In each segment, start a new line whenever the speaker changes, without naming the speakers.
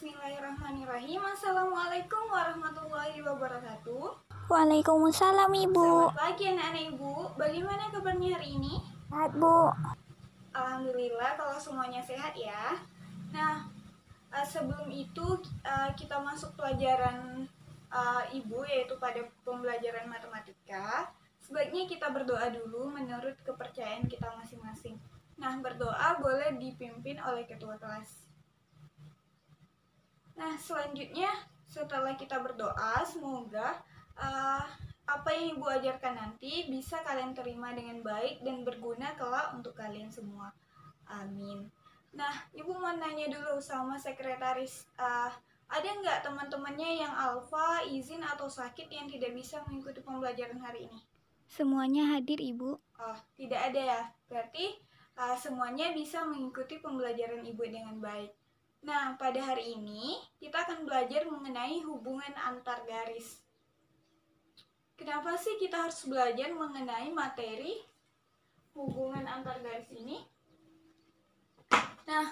Bismillahirrahmanirrahim. Assalamualaikum warahmatullahi wabarakatuh.
Waalaikumsalam Ibu.
Selamat pagi anak-anak Ibu. Bagaimana kabarnya hari ini?
Sehat Bu.
Alhamdulillah kalau semuanya sehat ya. Nah, sebelum itu kita masuk pelajaran Ibu, yaitu pada pembelajaran matematika. Sebaiknya kita berdoa dulu menurut kepercayaan kita masing-masing. Nah, berdoa boleh dipimpin oleh ketua kelas. Nah, selanjutnya setelah kita berdoa, semoga apa yang Ibu ajarkan nanti bisa kalian terima dengan baik dan berguna kelak untuk kalian semua. Amin. Nah, Ibu mau nanya dulu sama sekretaris, ada nggak teman-temannya yang alfa, izin, atau sakit yang tidak bisa mengikuti pembelajaran hari ini?
Semuanya hadir Ibu.
Oh, tidak ada ya. Berarti semuanya bisa mengikuti pembelajaran Ibu dengan baik. Nah, pada hari ini kita akan belajar mengenai hubungan antar garis. Kenapa sih kita harus belajar mengenai materi hubungan antar garis ini? Nah,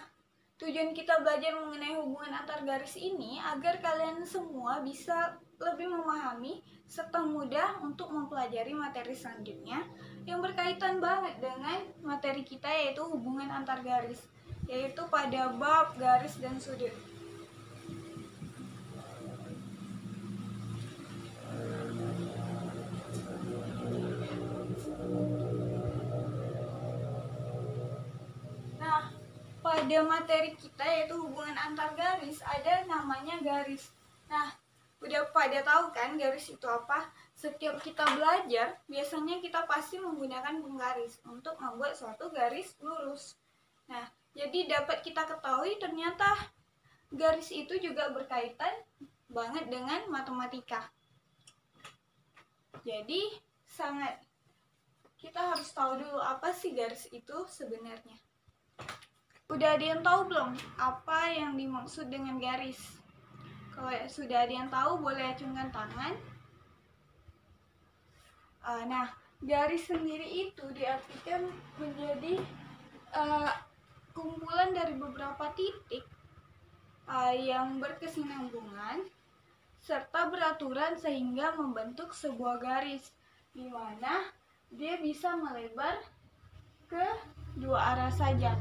tujuan kita belajar mengenai hubungan antar garis ini agar kalian semua bisa lebih memahami serta mudah untuk mempelajari materi selanjutnya yang berkaitan banget dengan materi kita, yaitu hubungan antar garis, yaitu pada bab garis dan sudut. Nah, pada materi kita yaitu hubungan antar garis ada namanya garis. Nah, udah pada tahu kan garis itu apa? Setiap kita belajar, biasanya kita pasti menggunakan penggaris untuk membuat suatu garis lurus. Nah, jadi dapat kita ketahui ternyata garis itu juga berkaitan banget dengan matematika. Jadi, kita harus tahu dulu apa sih garis itu sebenarnya. Udah ada yang tahu belum apa yang dimaksud dengan garis? Kalau sudah ada yang tahu, boleh acungkan tangan. Nah, garis sendiri itu diartikan menjadi kumpulan dari beberapa titik yang berkesinambungan serta beraturan sehingga membentuk sebuah garis, di mana dia bisa melebar ke dua arah saja,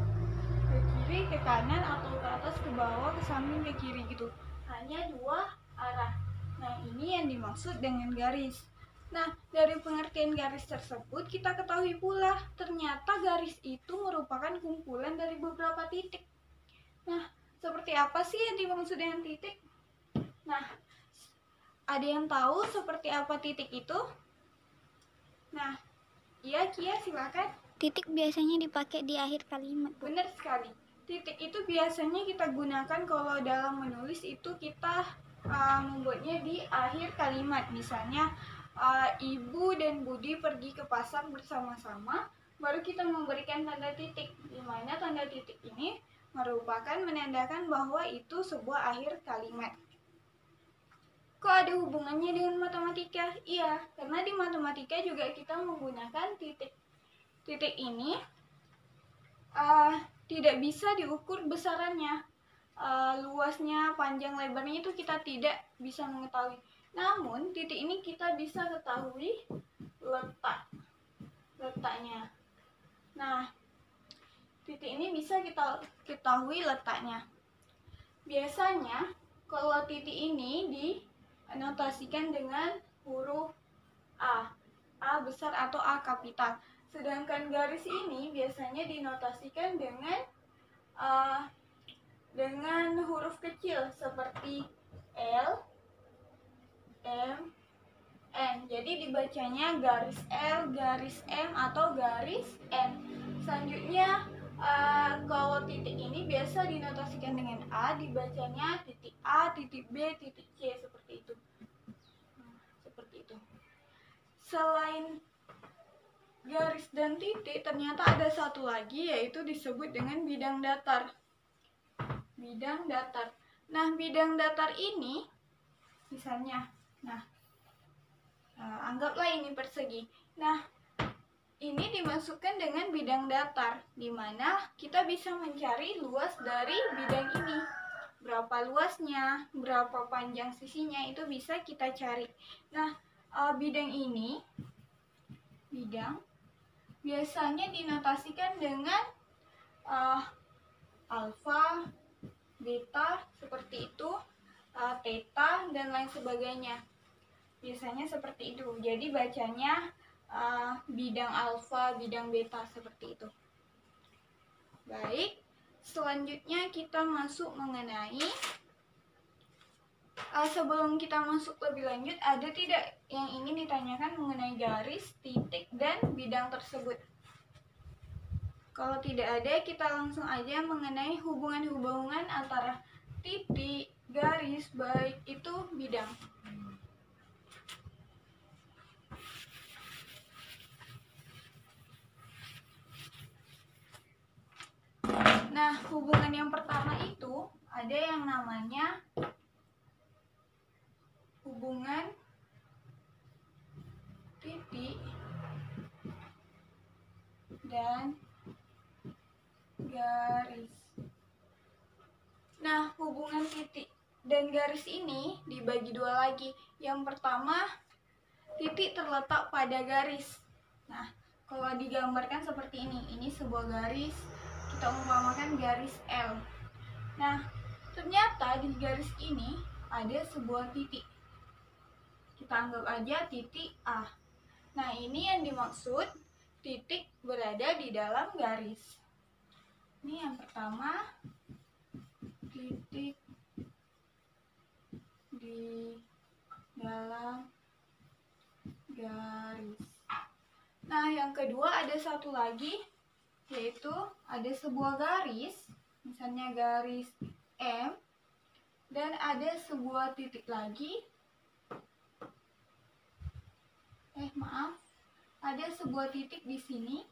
ke kiri, ke kanan, atau ke atas, ke bawah, ke samping, ke kiri gitu. Hanya dua arah. Nah, ini yang dimaksud dengan garis. Nah, dari pengertian garis tersebut kita ketahui pula ternyata garis itu merupakan kumpulan dari beberapa titik. Nah, seperti apa sih yang dimaksud dengan titik? Nah, ada yang tahu seperti apa titik itu? Nah, iya Kia, silakan.
Titik biasanya dipakai di akhir kalimat.
Benar sekali. Titik itu biasanya kita gunakan kalau dalam menulis itu kita membuatnya di akhir kalimat. Misalnya, Ibu dan Budi pergi ke pasar bersama-sama, baru kita memberikan tanda titik, di mana tanda titik ini merupakan menandakan bahwa itu sebuah akhir kalimat. Kok ada hubungannya dengan matematika? Iya, karena di matematika juga kita menggunakan titik. Titik ini tidak bisa diukur besarannya, luasnya, panjang, lebarnya itu kita tidak bisa mengetahui. Namun titik ini kita bisa ketahui letaknya. Nah, titik ini bisa kita ketahui letaknya. Biasanya kalau titik ini dinotasikan dengan huruf A besar atau A kapital. Sedangkan garis ini biasanya dinotasikan dengan huruf kecil seperti L, M, N. Jadi dibacanya garis L, garis M, atau garis N. Selanjutnya, kalau titik ini biasa dinotasikan dengan A, dibacanya titik A, titik B, titik C, seperti itu. Seperti itu. Selain garis dan titik, ternyata ada satu lagi, yaitu disebut dengan bidang datar. Bidang datar. Nah, bidang datar ini, misalnya, anggaplah ini persegi. Nah, ini dimasukkan dengan bidang datar, di mana kita bisa mencari luas dari bidang ini. berapa luasnya, berapa panjang sisinya, itu bisa kita cari. Nah, bidang ini, bidang biasanya dinotasikan dengan alfa, beta, seperti itu, theta, dan lain sebagainya. Biasanya seperti itu. Jadi bacanya bidang alfa, bidang beta, seperti itu. Baik, selanjutnya kita masuk mengenai sebelum kita masuk lebih lanjut, ada tidak yang ingin ditanyakan mengenai garis, titik, dan bidang tersebut? Kalau tidak ada, kita langsung aja mengenai hubungan-hubungan antara titik, garis, baik itu bidang. Nah, hubungan yang pertama itu ada yang namanya hubungan titik dan garis. Nah, hubungan titik dan garis ini dibagi dua lagi. Yang pertama, titik terletak pada garis. Nah, kalau digambarkan seperti ini sebuah garis, kita umpamakan garis L. Nah, ternyata di garis ini ada sebuah titik. Kita anggap aja titik A. Nah, ini yang dimaksud titik berada di dalam garis. Ini yang pertama, titik di dalam garis. Nah, yang kedua ada satu lagi, yaitu ada sebuah garis, misalnya garis M, dan ada sebuah titik lagi. Ada sebuah titik di sini,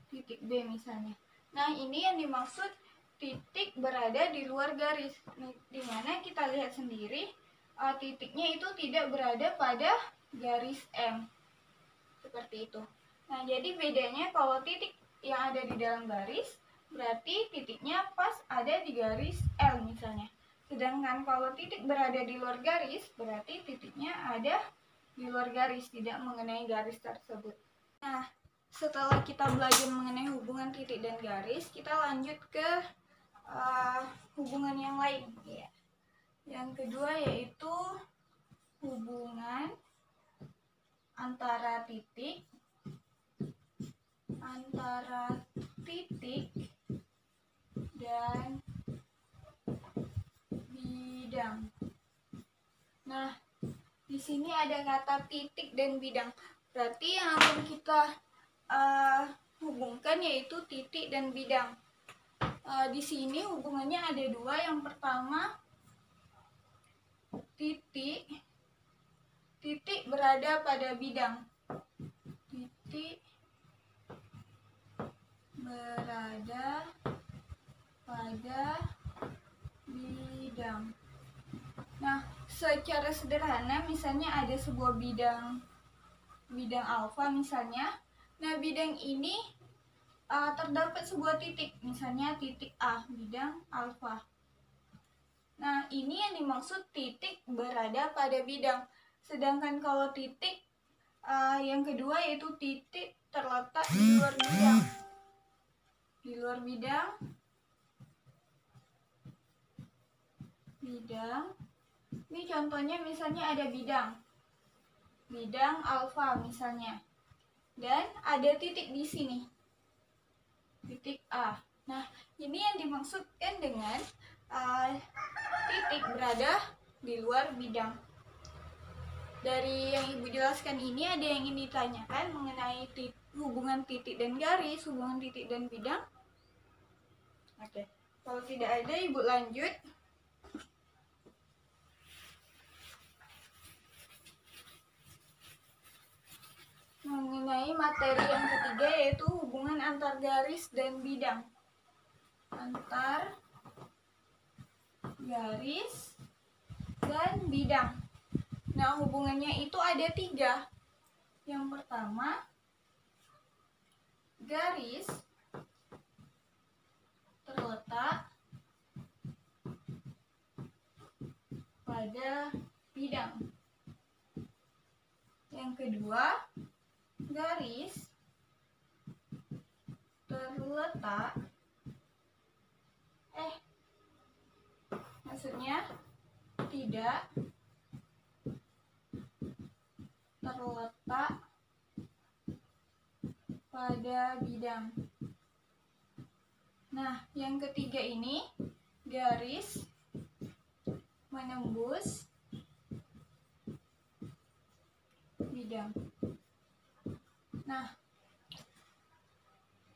titik B misalnya. Nah, ini yang dimaksud titik berada di luar garis, di mana kita lihat sendiri titiknya itu tidak berada pada garis M, seperti itu. Nah, jadi bedanya kalau titik yang ada di dalam garis, berarti titiknya pas ada di garis L misalnya. Sedangkan kalau titik berada di luar garis, berarti titiknya ada di luar garis, tidak mengenai garis tersebut. Nah, setelah kita belajar mengenai hubungan titik dan garis, kita lanjut ke hubungan yang lain. Ya. Yang kedua yaitu hubungan antara titik dan bidang. Nah, di sini ada kata titik dan bidang. Berarti yang akan kita hubungkan yaitu titik dan bidang. Di sini hubungannya ada dua. Yang pertama, titik berada pada bidang. Titik berada pada bidang. Nah, secara sederhana misalnya ada sebuah bidang alfa misalnya. Nah, bidang ini terdapat sebuah titik, misalnya titik A, bidang alfa. Nah, ini yang dimaksud titik berada pada bidang. Sedangkan kalau titik yang kedua yaitu titik terletak di luar bidang. Di luar bidang. Ini contohnya misalnya ada bidang alfa misalnya. Dan ada titik di sini. Titik A. Nah, ini yang dimaksudkan dengan titik berada di luar bidang. Dari yang Ibu jelaskan ini, ada yang ingin ditanyakan mengenai hubungan titik dan garis, hubungan titik dan bidang? Oke. Kalau tidak ada, Ibu lanjut. Mengenai materi yang ketiga yaitu hubungan antar garis dan bidang. Antar garis dan bidang. Nah, hubungannya itu ada 3. Yang pertama, garis terletak pada bidang. Yang kedua, garis terletak maksudnya tidak terletak pada bidang. Nah, yang ketiga ini garis menembus bidang. Nah,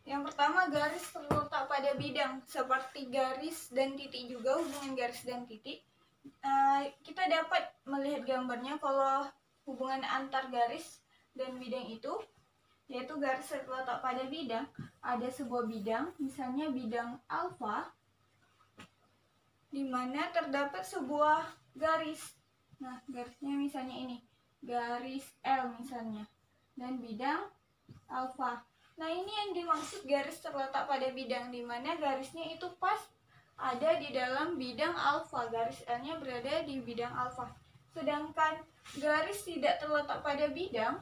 yang pertama garis terletak pada bidang, seperti garis dan titik juga, hubungan garis dan titik. Kita dapat melihat gambarnya kalau hubungan antar garis dan bidang itu, yaitu garis terletak pada bidang, ada sebuah bidang, misalnya bidang alfa, di mana terdapat sebuah garis. Nah, garisnya misalnya ini, garis L misalnya, dan bidang alfa. Nah, ini yang dimaksud garis terletak pada bidang, di mana garisnya itu pas ada di dalam bidang alfa, garis L-nya berada di bidang alfa. Sedangkan garis tidak terletak pada bidang,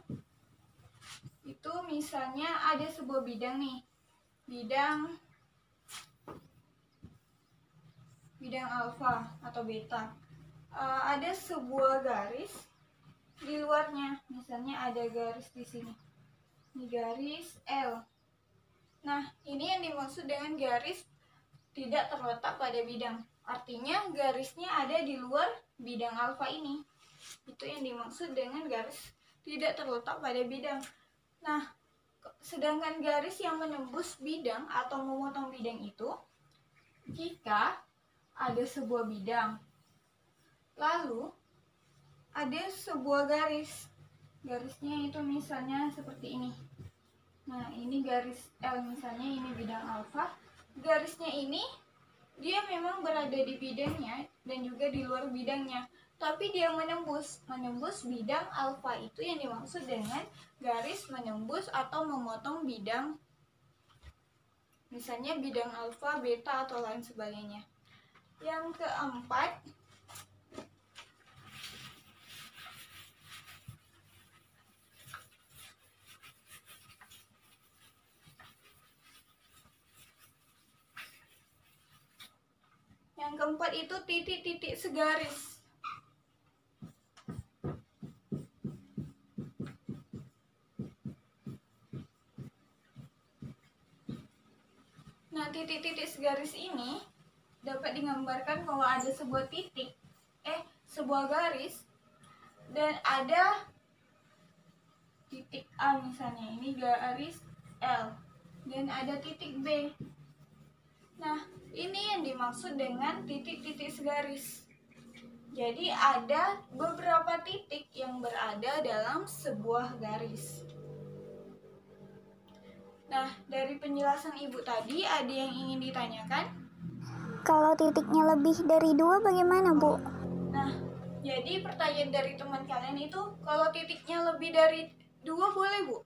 itu misalnya ada sebuah bidang nih, bidang alfa atau beta. Ada sebuah garis di luarnya, misalnya ada garis di sini. Ini garis L. Nah, ini yang dimaksud dengan garis tidak terletak pada bidang. Artinya garisnya ada di luar bidang alfa ini. Itu yang dimaksud dengan garis tidak terletak pada bidang. Nah, sedangkan garis yang menembus bidang atau memotong bidang itu, jika ada sebuah bidang, lalu ada sebuah garis. Garisnya itu misalnya seperti ini. Nah, ini garis L misalnya, ini bidang alfa. Garisnya ini dia memang berada di bidangnya dan juga di luar bidangnya, tapi dia menembus bidang alfa. Itu yang dimaksud dengan garis menembus atau memotong bidang, misalnya bidang alfa, beta, atau lain sebagainya. Yang keempat, itu titik-titik segaris. Nah, titik-titik segaris ini dapat digambarkan bahwa ada sebuah titik, sebuah garis, dan ada titik A misalnya, ini garis L, dan ada titik B. Nah, ini yang dimaksud dengan titik-titik segaris. Jadi ada beberapa titik yang berada dalam sebuah garis. Nah, dari penjelasan Ibu tadi, ada yang ingin ditanyakan?
Kalau titiknya lebih dari 2 bagaimana, Bu?
Nah, jadi pertanyaan dari teman kalian itu, kalau titiknya lebih dari 2 boleh, Bu?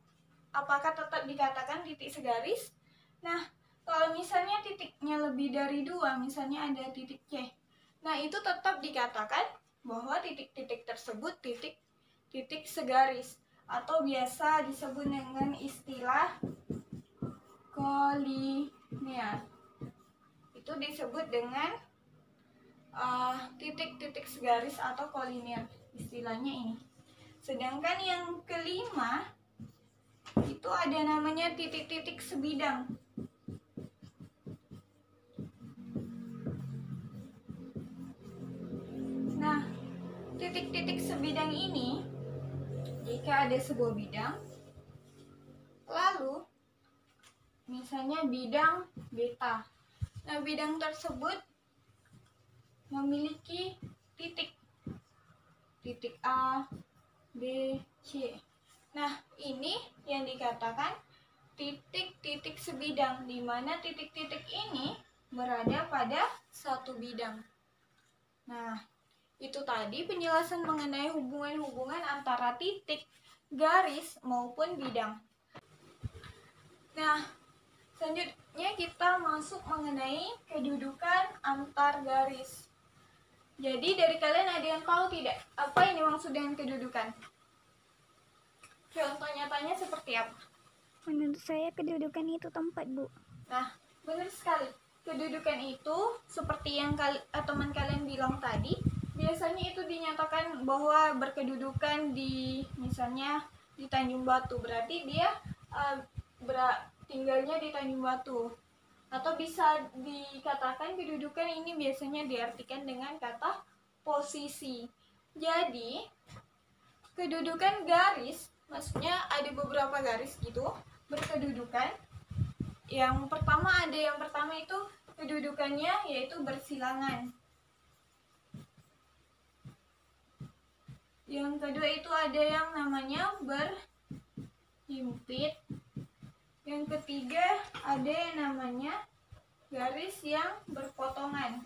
Apakah tetap dikatakan titik segaris? Nah, kalau misalnya titiknya lebih dari 2, misalnya ada titik C, nah itu tetap dikatakan bahwa titik-titik tersebut titik segaris, atau biasa disebut dengan istilah kolinear. Itu disebut dengan titik-titik segaris atau kolinear, istilahnya ini. Sedangkan yang kelima, itu ada namanya titik-titik sebidang. Nah, titik-titik sebidang ini, jika ada sebuah bidang, lalu misalnya bidang beta. Nah, bidang tersebut memiliki titik A, B, C. Nah, ini yang dikatakan titik-titik sebidang, di mana titik-titik ini berada pada satu bidang. Nah, itu tadi penjelasan mengenai hubungan-hubungan antara titik, garis, maupun bidang. Nah, selanjutnya kita masuk mengenai kedudukan antar garis. Jadi dari kalian ada yang tahu tidak apa ini maksud dengan kedudukan? Contoh nyatanya seperti apa?
Menurut saya kedudukan itu tempat, Bu.
Nah, benar sekali. Kedudukan itu seperti yang teman kalian bilang tadi, biasanya itu dinyatakan bahwa berkedudukan di misalnya di Tanjung Batu, berarti dia tinggalnya di Tanjung Batu. Atau bisa dikatakan kedudukan ini biasanya diartikan dengan kata posisi. Jadi, kedudukan garis, maksudnya ada beberapa garis gitu, berkedudukan. Yang pertama itu kedudukannya yaitu bersilangan. Yang kedua itu ada yang namanya berhimpit. Yang ketiga ada yang namanya garis yang berpotongan.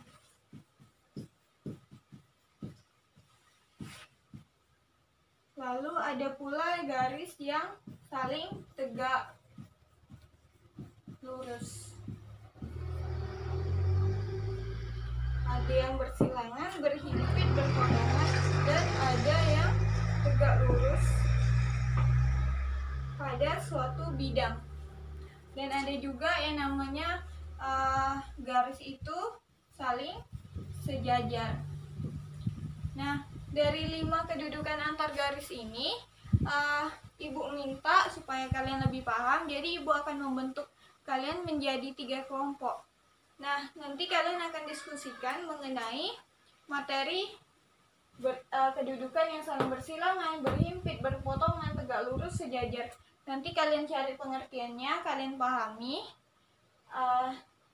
Lalu ada pula garis yang saling tegak lurus. Ada yang bersilangan, berhimpit, berpotongan, dan ada yang tegak lurus pada suatu bidang. Dan ada juga yang namanya garis itu saling sejajar. Nah, dari 5 kedudukan antar garis ini, Ibu minta supaya kalian lebih paham. Jadi Ibu akan membentuk kalian menjadi 3 kelompok. Nah, nanti kalian akan diskusikan mengenai materi kedudukan yang saling bersilangan, berhimpit, berpotongan, tegak lurus, sejajar. Nanti kalian cari pengertiannya, kalian pahami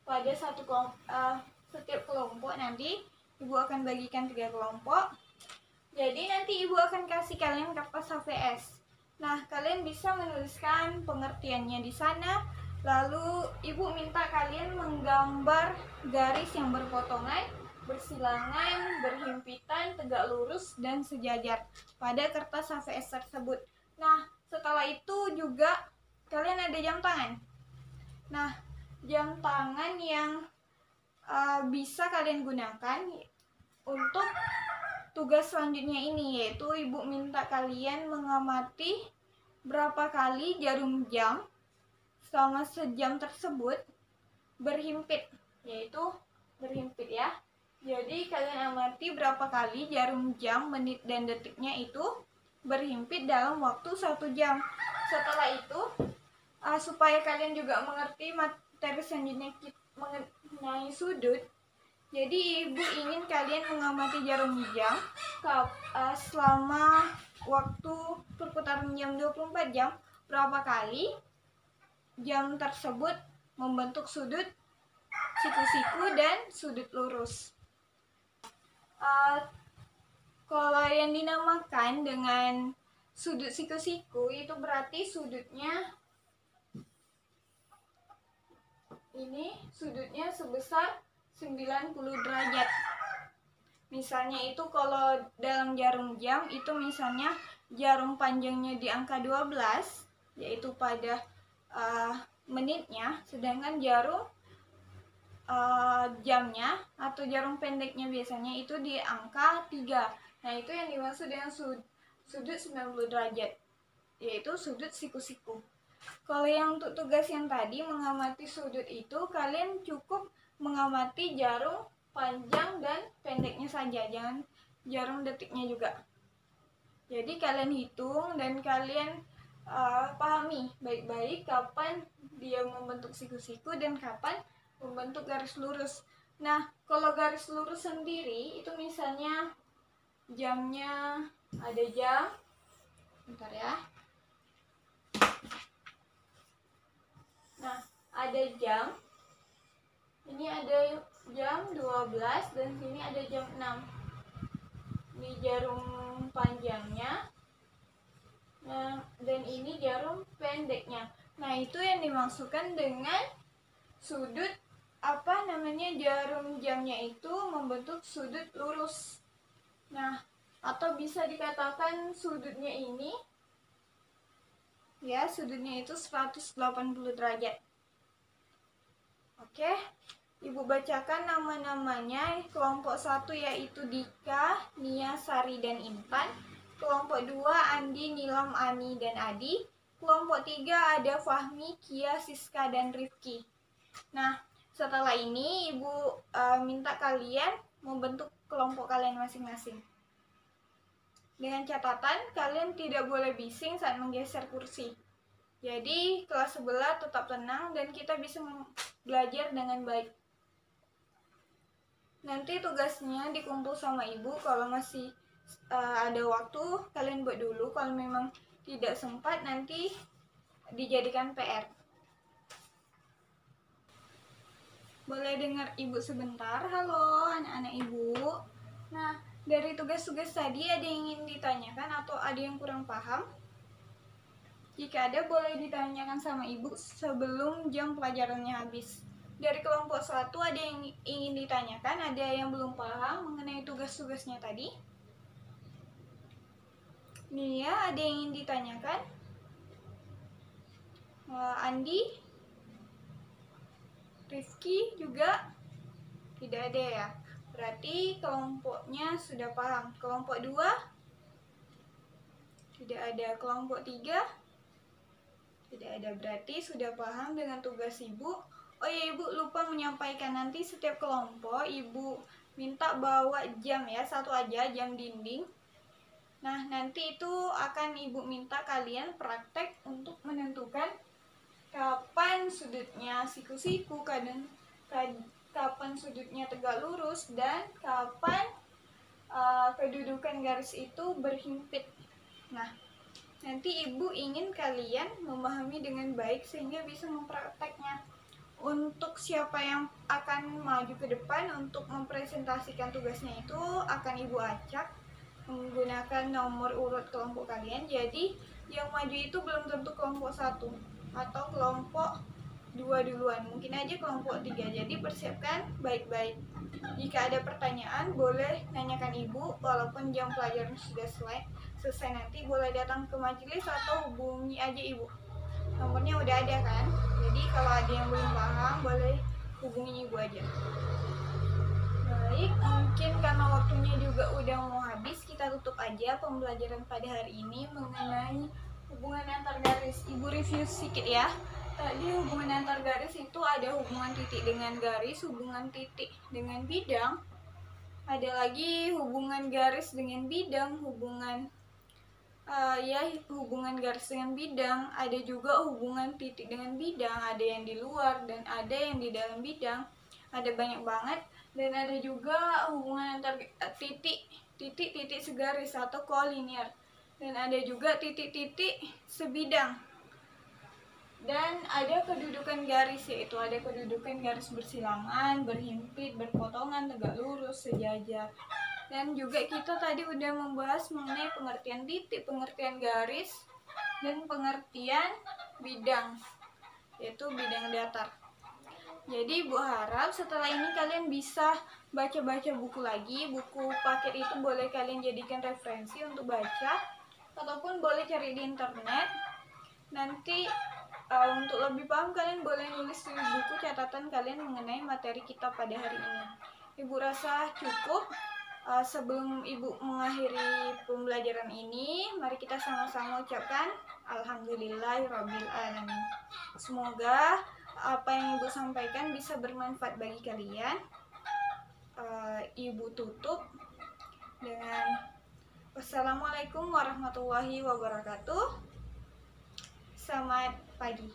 pada setiap kelompok. Nanti Ibu akan bagikan 3 kelompok. Jadi nanti Ibu akan kasih kalian kertas HVS. Nah, kalian bisa menuliskan pengertiannya di sana. Lalu Ibu minta kalian menggambar garis yang berpotongan, bersilangan, berhimpitan, tegak lurus, dan sejajar pada kertas HVS tersebut. Nah, setelah itu juga kalian ada jam tangan. Nah, jam tangan yang bisa kalian gunakan untuk tugas selanjutnya ini, yaitu Ibu minta kalian mengamati berapa kali jarum jam selama sejam tersebut berhimpit, yaitu berhimpit ya. Jadi kalian amati berapa kali jarum jam, menit, dan detiknya itu berhimpit dalam waktu 1 jam. Setelah itu, supaya kalian juga mengerti materi selanjutnya mengenai sudut, jadi Ibu ingin kalian mengamati jarum jam selama waktu perputaran jam 24 jam, berapa kali jam tersebut membentuk sudut siku-siku dan sudut lurus. Kalau yang dinamakan dengan sudut siku-siku itu berarti sudutnya sebesar 90 derajat. Misalnya itu kalau dalam jarum jam itu misalnya jarum panjangnya di angka 12, yaitu pada menitnya, sedangkan jarum jamnya atau jarum pendeknya biasanya itu di angka 3. Nah, itu yang dimaksud dengan sudut 90 derajat, yaitu sudut siku-siku. Kalau yang untuk tugas yang tadi mengamati sudut itu, kalian cukup mengamati jarum panjang dan pendeknya saja, jangan jarum detiknya juga. Jadi kalian hitung dan kalian pahami baik-baik kapan dia membentuk siku-siku dan kapan membentuk garis lurus. Nah, kalau garis lurus sendiri itu misalnya jamnya ada jam, bentar ya. Nah, ada jam. Ini ada jam 12 dan sini ada jam 6. Ini jarum panjangnya. Nah, dan ini jarum pendeknya. Nah, itu yang dimaksudkan dengan sudut jarum jamnya itu membentuk sudut lurus. Nah, atau bisa dikatakan sudutnya ini sudutnya itu 180 derajat. Oke. Ibu bacakan nama-namanya. Kelompok 1 yaitu Dika, Nia, Sari, dan Intan. Kelompok 2 Andi, Nilam, Ani, dan Adi. Kelompok 3 ada Fahmi, Kia, Siska, dan Rifki. Nah, setelah ini Ibu minta kalian membentuk kelompok kalian masing-masing. Dengan catatan, kalian tidak boleh bising saat menggeser kursi. Jadi, kelas sebelah tetap tenang dan kita bisa belajar dengan baik. Nanti tugasnya dikumpul sama ibu. Kalau masih ada waktu, kalian buat dulu. Kalau memang tidak sempat, nanti dijadikan PR. Boleh dengar ibu sebentar? Halo anak-anak ibu. Nah, dari tugas-tugas tadi ada yang ingin ditanyakan atau ada yang kurang paham? Jika ada, boleh ditanyakan sama ibu sebelum jam pelajarannya habis. Dari kelompok 1 ada yang ingin ditanyakan, ada yang belum paham mengenai tugas-tugasnya tadi? Nia, ada yang ingin ditanyakan? Andi? Rifki juga? Tidak ada ya? Berarti kelompoknya sudah paham. Kelompok 2? Tidak ada. Kelompok 3? Tidak ada. Berarti sudah paham dengan tugas ibu. Oh ya, ibu lupa menyampaikan, nanti setiap kelompok ibu minta bawa jam ya, satu aja, jam dinding. Nah, nanti itu akan ibu minta kalian praktek untuk menentukan kapan sudutnya siku-siku, kapan sudutnya tegak lurus, dan kapan kedudukan garis itu berhimpit. Nah, nanti ibu ingin kalian memahami dengan baik sehingga bisa memprakteknya. Untuk siapa yang akan maju ke depan untuk mempresentasikan tugasnya itu akan ibu acak menggunakan nomor urut kelompok kalian. Jadi yang maju itu belum tentu kelompok 1 atau kelompok 2 duluan, mungkin aja kelompok 3. Jadi persiapkan baik-baik. Jika ada pertanyaan boleh nanyakan ibu, walaupun jam pelajaran sudah selesai nanti boleh datang ke majelis atau hubungi aja ibu. Nomornya udah ada kan? Jadi kalau ada yang belum paham boleh hubungi ibu aja. Baik, mungkin karena waktunya juga udah mau habis, kita tutup aja pembelajaran pada hari ini mengenai hubungan antar garis. Ibu review sedikit ya. Tadi hubungan antar garis itu ada hubungan titik dengan garis, hubungan titik dengan bidang, ada lagi hubungan garis dengan bidang, hubungan garis dengan bidang, ada juga hubungan titik dengan bidang, ada yang di luar dan ada yang di dalam bidang, ada banyak banget. Dan ada juga hubungan antar titik segaris atau kolinier, dan ada juga titik-titik sebidang. Dan ada kedudukan garis, yaitu ada kedudukan garis bersilangan, berhimpit, berpotongan, tegak lurus, sejajar. Dan juga kita tadi udah membahas mengenai pengertian titik, pengertian garis, dan pengertian bidang, yaitu bidang datar. Jadi ibu harap setelah ini kalian bisa baca-baca buku lagi. Buku paket itu boleh kalian jadikan referensi untuk baca, ataupun boleh cari di internet. Nanti untuk lebih paham kalian boleh nulis di buku catatan kalian mengenai materi kita pada hari ini. Ibu rasa cukup. Sebelum ibu mengakhiri pembelajaran ini, mari kita sama-sama ucapkan Alhamdulillahirrabbilalamin. Semoga apa yang ibu sampaikan bisa bermanfaat bagi kalian. Ibu tutup dengan wassalamualaikum warahmatullahi wabarakatuh. Selamat pagi.